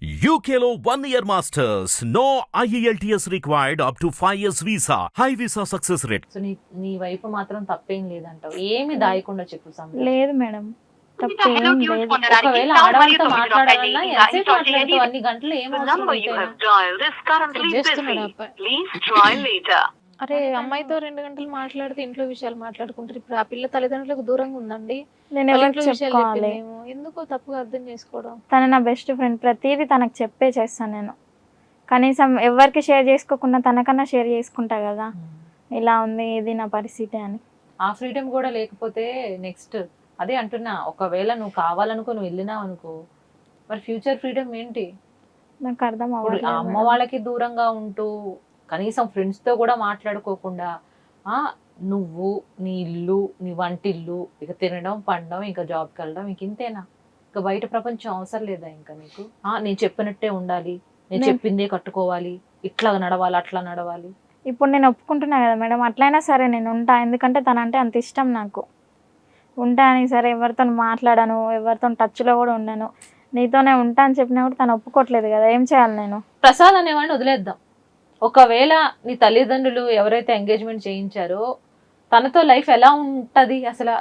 UKLO 1 year masters. No IELTS required up to 5 years visa. High visa success rate. So నీ వైపు మాత్రం తప్పేం లేదంటావు. ఏమి దాయకుండా చెప్పు సమయం. లేదు మేడం, తప్పేం లేదు. ఒకవేళ ఆడవాళ్ళతో మాట్లాడాలన్నా ఎంతసేపు మాట్లాడుతావు? అన్ని గంటలు ఏం అవసరం చేస్తున్నాడు అబ్బాయి. అరే అమ్మాయితో 2 గంటలు మాట్లాడితే ఇంట్లో విషయాలు మాట్లాడుకుంటారు. ఇప్పుడు ఆ పిల్ల తల్లిదండ్రులకు దూరంగా ఉందండి. నేను వాళ్ళ ఎవరికి ఇంట్లో విషయాలు చెప్పుకోవాలి? చెప్పిందేమో. ఎందుకో తప్పుగా అర్థం చేసుకోవడం. తన నా బెస్ట్ ఫ్రెండ్, ప్రతిదీ తనకు చెప్పే చేస్తాను నేను. కనీసం ఎవరికి షేర్ చేసుకోకుండా తనకన్నా షేర్ చేసుకుంటా కదా, ఇలా ఉంది ఇది నా పరిస్థితి అని. ఆ ఫ్రీడమ్ కూడా లేకపోతే నెక్స్ట్ అదే అంటున్నా, ఒకవేళ నువ్వు కావాలనుకో నువ్వు వెళ్ళినావు అనుకో, మరి ఫ్యూచర్ ఫ్రీడమ్ ఏంటి? నాకు అర్థం ఇప్పుడు అవ్వట్లేదు అమ్మ మేడం. వాళ్ళకి దూరంగా ఉంటూ కనీసం ఫ్రెండ్స్తో కూడా మాట్లాడుకోకుండా నువ్వు నీ ఇల్లు నీ వంటిల్లు ఇక తినడం పండడం ఇంకా జాబ్కి వెళ్ళడం ఇంక ఇంతేనా? ఇంకా బయట ప్రపంచం అవసరం లేదా ఇంకా నీకు? నేను చెప్పినట్టే ఉండాలి, నేను చెప్పిందే కట్టుకోవాలి, ఇట్లా నడవాలి అట్లా నడవాలి. ఇప్పుడు నేను ఒప్పుకుంటున్నా కదా మేడం, అట్లయినా సరే నేను ఉంటా. ఎందుకంటే తనంటే అంత ఇష్టం నాకు. ఉంటా అని సరే, ఎవరితో మాట్లాడాను, ఎవరితో టచ్లో కూడా ఉండను. నీతోనే ఉంటా అని చెప్పినా కూడా తను ఒప్పుకోవట్లేదు కదా, ఏం చేయాలి నేను? ప్రసాద్ అనేవాడిని వదిలేద్దాం. ఒకవేళ నీ తల్లిదండ్రులు ఎవరైతే ఎంగేజ్మెంట్ చేయించారో తనతో లైఫ్ ఎలా ఉంటది అసలు?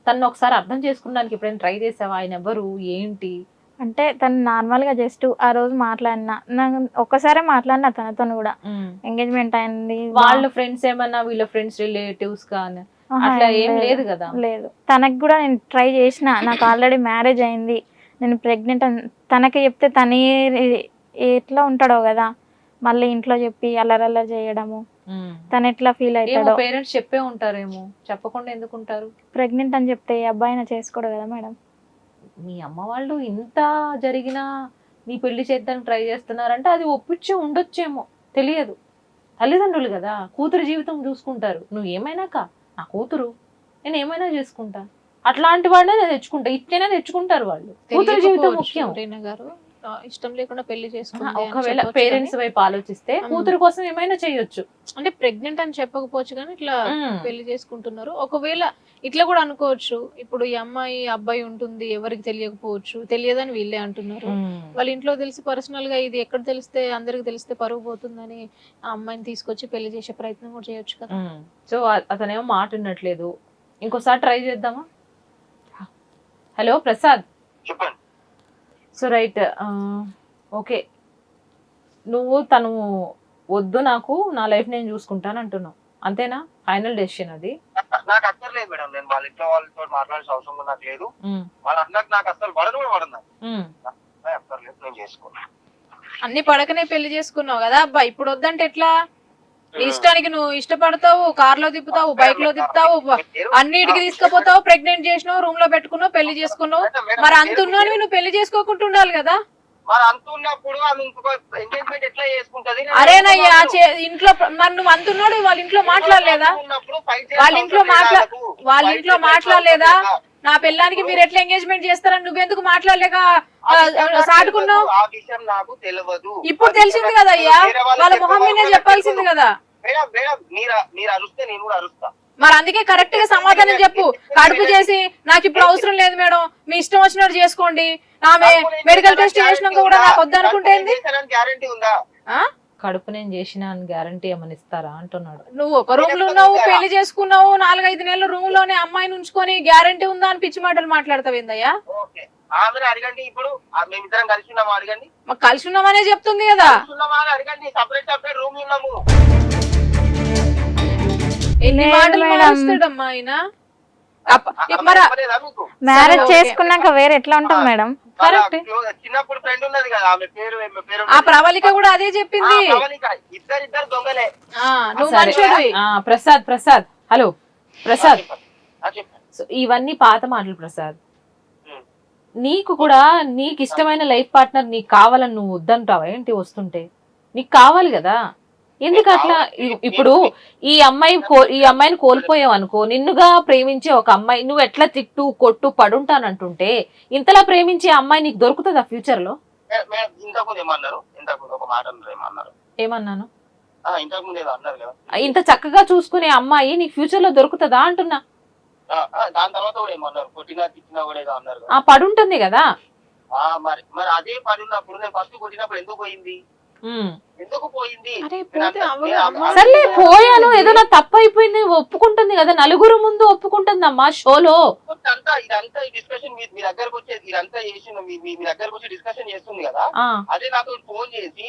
తను ఒకసారి అర్థం చేసుకోవడానికి ఎప్పుడైనా ట్రై చేసావా? ఆయన ఎవరు ఏంటి అంటే తను నార్మల్గా జస్ట్ ఆ రోజు మాట్లాడినా, నాకు ఒక్కసారి మాట్లాడినా తనతో కూడా. ఎంగేజ్మెంట్ అయింది, వాళ్ళ ఫ్రెండ్స్ ఏమన్నా వీళ్ళ ఫ్రెండ్స్ రిలేటివ్స్ కానీ అట్లా ఏం లేదు కదా? లేదు. తనకి కూడా నేను ట్రై చేసిన, నాకు ఆల్రెడీ మ్యారేజ్ అయింది, నేను ప్రెగ్నెంట్ అని తనకి చెప్తే తనే ఎట్లా ఉంటాడో కదా, మళ్ళీ ఇంట్లో చెప్పి అల్లరల్లరి చేయడము, తను ఎట్లా ఫీల్ అవుతాడో. పేరెంట్స్ చెప్పే ఉంటారేమో, చెప్పకుండా ఎందుకు ఉంటారు? ప్రెగ్నెంట్ అని చెప్తే అబ్బాయినా చేసుకోడు కదా మేడం. మీ అమ్మ వాళ్ళు ఇంత జరిగినా నీ పెళ్లి చేద్దానికి ట్రై చేస్తున్నారంటే అది ఒప్పించి ఉండొచ్చేమో, తెలియదు. తల్లిదండ్రులు కదా, కూతురు జీవితం చూసుకుంటారు. నువ్వు ఏమైనాక నా కూతురు, నేను ఏమైనా చేసుకుంటా, అట్లాంటి వాళ్ళే నేను తెచ్చుకుంటా, ఇచ్చేనే తెచ్చుకుంటారు వాళ్ళు. కూతురు జీవితం ముఖ్యం. రీనా గారు ఇష్టం లేకుండా పెళ్లి చేసుకుంటే ఒకవేళ పేరెంట్స్ వైపు ఆలోచిస్తే కూతురు కోసం ఏమైనా చేయొచ్చు. అంటే ప్రెగ్నెంట్ అని చెప్పకపోవచ్చు కానీ ఇట్లా పెళ్లి చేసుకుంటున్నారు. ఒకవేళ ఇట్లా కూడా అనుకోవచ్చు, ఇప్పుడు ఈ అమ్మాయి అబ్బాయి ఉంటుంది ఎవరికి తెలియకపోవచ్చు, తెలియదని వీళ్ళే అంటున్నారు. వాళ్ళ ఇంట్లో తెలిసి పర్సనల్ గా ఇది ఎక్కడ తెలిస్తే అందరికి తెలిస్తే పరుగు పోతుందని ఆ అమ్మాయిని తీసుకొచ్చి పెళ్లి చేసే ప్రయత్నం కూడా చేయొచ్చు కదా. సో అతనేమో మాట వినట్లేదు, ఇంకోసారి ట్రై చేద్దామా? హలో ప్రసాద్. చెప్పండి. సో రైట్, ఓకే, నువ్వు తను వద్దు, నాకు నా లైఫ్ నేను చూసుకుంటాను అంటున్నావు, అంతేనా? ఫైనల్ డెసిషన్ అది? నాకు అక్కర్లేదు మేడం, నేను వాళ్ళ ఇంట్లో వాళ్ళతో మాట్లాడాల్సిన అవసరం కూడా నాకు లేదు. వాళ్ళ అన్నకు నాకు అసలు పడదు కూడా పడదు, నాకు అక్కర్లేదు, నేను చేసుకోను. అన్ని పడకనే పెళ్లి చేసుకున్నావు కదా అబ్బా, ఇప్పుడు వద్దంటే ఎట్లా? నీ ఇష్టానికి నువ్వు ఇష్టపడతావు, కార్ లో తిప్పుతావు, బైక్ లో తిప్పుతావు, అన్నిటికి తీసుకుపోతావు, ప్రెగ్నెంట్ చేసినావు, రూమ్ లో పెట్టుకున్నావు, పెళ్లి చేసుకున్నావు. మరి అంత ఉన్నాను నువ్వు పెళ్లి చేసుకోకుండా ఉండాలి కదా. మరి అంత ఉన్నప్పుడు ఆమె ఇంకొక ఎంగేజ్మెంట్ ఎట్లా చేసుకుంటది? అరేనయ్యా ఇంట్లో మరి నువ్వు అంత ఉన్నాడు, వాళ్ళ ఇంట్లో మాట్లాడలేదా? వాళ్ళ ఇంట్లో మాట్లాడలేదా? నా పిల్లానికి మీరు ఎట్లా ఎంగేజ్మెంట్ చేస్తారని నువ్వెందుకు మాట్లాడలేక సాటుకున్నావు? ఇప్పుడు తెలిసింది కదా అయ్యా, వాళ్ళ మొహం మీదే చెప్పాల్సింది కదా. మరి అందుకే కరెక్ట్ గా సమాధానం చెప్పు. కడుపు చేసి నాకు ఇప్పుడు అవసరం లేదు మేడం, మీ ఇష్టం వచ్చినట్టు చేసుకోండి, ఆమె మెడికల్ టెస్ట్ చేసినాక కూడా నాకు వద్దనుకుంటే కడుపు నేను చేసిన గ్యారంటీ ఏమని ఇస్తారా అంటున్నాడు. నువ్వు ఒక రూమ్ లో ఉన్నావు, పెళ్లి చేసుకున్నావు, 4-5 నెలలు రూమ్ లోనే అమ్మాయిని ఉంచుకొని గ్యారంటీ ఉందా అని పిచ్చి మాటలు మాట్లాడతావు ఏందయ్యా? అడగండి, ఇప్పుడు మేమిద్దరం కలిసి ఉన్నామా అడగండి. కలిసి ఉన్నామనే చెప్తుంది కదా. అడగండి, సపరేట్ సపరేట్ రూమ్ ఉన్నాము. ఎన్ని మాటలు మాట్లాడమ్మా ఆయన. మ్యారేజ్ చేసుకున్నాక వేరే ఎట్లా ఉంటాం మేడం? కరెక్ట్. చిన్నప్పుడు ఫ్రెండ్ ఉన్నది కదా, ఆమె పేరు ఆ ప్రవళిక కూడా అదే చెప్పింది. ఇద్దరు దొంగలే. నువ్వు మనుషుడివి. ప్రసాద్ హలో ప్రసాద్, సో ఇవన్నీ పాత మాటలు ప్రసాద్. నీకు కూడా నీకు ఇష్టమైన లైఫ్ పార్ట్నర్ నీకు కావాలని నువ్వు వద్దంటావా ఏంటి? వస్తుంటే నీకు కావాలి కదా, ఎందుకు అట్లా? ఇప్పుడు ఈ అమ్మాయిని కోల్పోయావు అనుకో, నిన్నుగా ప్రేమించే ఒక అమ్మాయి నువ్వు ఎట్లా తిట్టు కొట్టు పడుంటానంటుంటే ఇంతలా ప్రేమించే అమ్మాయి నీకు దొరుకుతుందా ఫ్యూచర్ లో? ఏమన్నాను? ఇంత చక్కగా చూసుకునే అమ్మాయి నీకు ఫ్యూచర్ లో దొరుకుతుందా అంటున్నా. పడుంటుంది కదా, మరి మరి అదే పని ఉన్నప్పుడు నేను ఫస్ట్ కొట్టినప్పుడు ఎందుకు పోయింది? ఎందుకు పోయింది? అరే నేను పోతే అంత- అవ్వదు, నేను అమ్మాయి సర్లే కదా. పోయాను, ఏదో నా తప్పు అయిపోయింది ఒప్పుకుంటుంది కదా, నలుగురు ముందు ఒప్పుకుంటుందమ్మా షోలో. ఇదంతా ఈ డిస్కషన్ మీ దగ్గరకు వచ్చేది, ఇదంతా చేసి మీ దగ్గరకు వచ్చి డిస్కషన్ చేస్తుంది కదా, ఆ, అదే నాకు ఫోన్ చేసి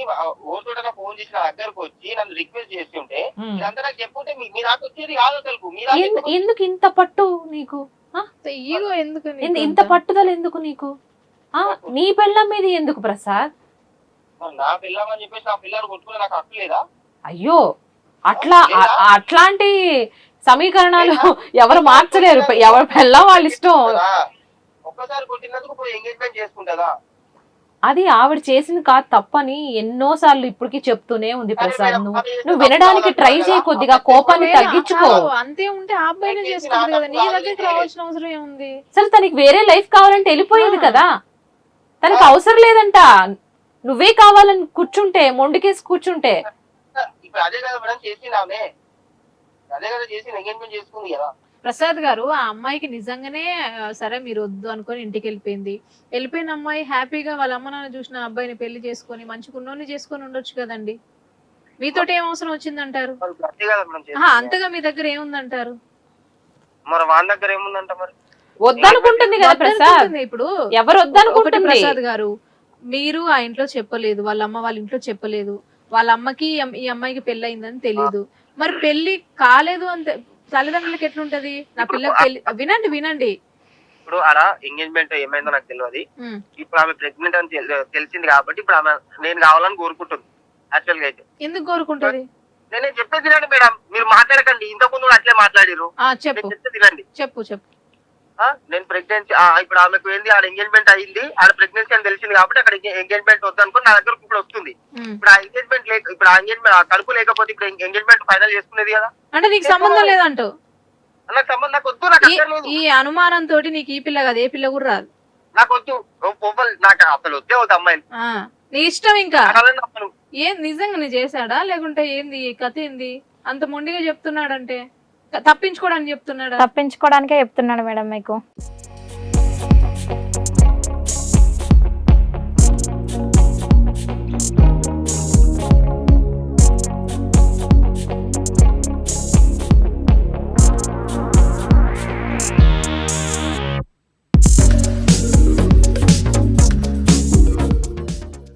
ఓటోటగా ఫోన్ చేసి నా దగ్గరకు వచ్చి నన్ను రిక్వెస్ట్ చేస్తుంటే ఉమ్. ఇదంతా నాకు చెప్పుంటే మీ నాకు వచ్చేది కాదు అసలు. మీ నాకు ఎందుకు ఇంత పట్టు నీకు? ఈగో ఎందుకు నీకు ఇంత అంత? పట్టుదల ఎందుకు నీకు? నీ పెళ్ళం మీద ఎందుకు ప్రసాద్? నా పిల్లమని చెప్పేసి నా పిల్లలు కొట్టుకుని నాకు హక్కు లేదా? అయ్యో, అట్లాంటి సమీకరణాలు ఎవరు మార్చలేరు, ఎవరి పెళ్ళం వాళ్ళ ఇష్టం. ఒక్కసారి కొట్టినందుకు పోయి ఎంగేజ్మెంట్ చేసుకుంటదా? అది ఆవిడ చేసింది కాదు తప్పని ఎన్నోసార్లు ఇప్పటికి చెప్తూనే ఉంది ప్రసాద్. నువ్వు వినడానికి ట్రై చేయి, కొద్దిగా కోపాన్ని ఒకవేళ తగ్గించుకో. కాదు, అంతే ఉంటే ఆ అబ్బాయినే చేసుకుంది కదా, నీ దగ్గరికి రావాల్సిన అవసరం ఏముంది? సరే తనకి వేరే లైఫ్ కావాలంటే వెళ్ళిపోయేది కదా, తనకి అవసరం లేదంట. నువ్వే కావాలని కూర్చుంటే, మొండికేసి కూర్చుంటే. ఇప్పుడు అదే కదా మేడం చేసింది ఆమె, అదే కదా చేసి ఎంగేజ్మెంట్ చేసుకుంది కదా. ప్రసాద్ గారు, ఆ అమ్మాయికి నిజంగానే సరే మీరు వద్దు అనుకొని ఇంటికి వెళ్ళిపోయిన అమ్మాయి హ్యాపీగా వాళ్ళ అమ్మ నాన్న చూసిన అబ్బాయిని పెళ్లి చేసుకొని మంచి కున్నోని చేసుకొని ఉండొచ్చు కదండి. మీతోటి ఏం అవసరం వచ్చిందంటారు? మరి అదే కదా మేడం చేసింది. అంతగా మీ దగ్గర ఏముందంటారు? మరి వాళ్ళ దగ్గర ఏముందంట? మరి వద్దనుకుంటుంది కదా ప్రసాద్. వద్దనుకుంటుంది. ఇప్పుడు ఎవరు ఒకటి వద్దనుకుంటుంది? ప్రసాద్ గారు, మీరు ఆ ఇంట్లో చెప్పలేదు, వాళ్ళ అమ్మ వాళ్ళ ఇంట్లో చెప్పలేదు, వాళ్ళ అమ్మకి ఈ అమ్మాయికి పెళ్లి అయిందని తెలియదు. మరి పెళ్లి కాలేదు అంటే తల్లిదండ్రులకి ఎట్లుంటది? నా పిల్లకి పెళ్లి, వినండి. ఇప్పుడు అలా ఎంగేజ్మెంట్ ఏమైందో నాకు తెలియదు. ఇప్పుడు ఆమె ప్రెగ్నెంట్ అని తెలిసింది కాబట్టి ఇప్పుడు ఆమె నేను కావాలని కోరుకుంటుంది. యాక్చువల్ గా అయితే ఎందుకు కోరుకుంటది? నేనే చెప్పేది తినండి మేడం, మీరు మాట్లాడకండి. ఇంతకు ముందు కూడా అట్లే మాట్లాడిరు. చెప్పు నేను చెప్తే తినండి. చెప్పు. నేను ప్రెగ్నెన్సీ ఇప్పుడు ఆమెకు ఏంది ఆడ ఎంగేజ్మెంట్ అయ్యింది, ఆడ ప్రెగ్నెన్సీ అని తెలిసింది కాబట్టి అక్కడ ఎంగేజ్మెంట్ వద్దనుకుని నా దగ్గరకు ఇప్పుడు వస్తుంది. ఇప్పుడు ఆ ఎంగేజ్మెంట్ ఇప్పుడు ఆ ఎంగేజ్మెంట్ కడుపు లేకపోతే ఇప్పుడు ఎంగేజ్మెంట్ ఫైనల్ చేసుకునేది కదా. అంటే నీకు సంబంధం లేదంటూ? నాకు సంబంధం, నాకు వద్దు, నాకు అక్కర్లేదు. ఈ అనుమానం తోటి నీకు ఈ పిల్ల కాదు, ఏ పిల్ల కూడా రాదు. నాకు వద్దు, నాకు అసలు వద్దే వద్దు అమ్మాయిని. నీ ఇష్టం. ఇంకా అసలు ఏం నిజంగా నీ చేశాడా లేకుంటే ఏంది కథ? ఏంది అంత మొండిగా చెప్తున్నాడంటే? తప్పించుకోవడానికి చెప్తున్నాడా? తప్పించుకోవడానికే చెప్తున్నాడు మేడం మీకు.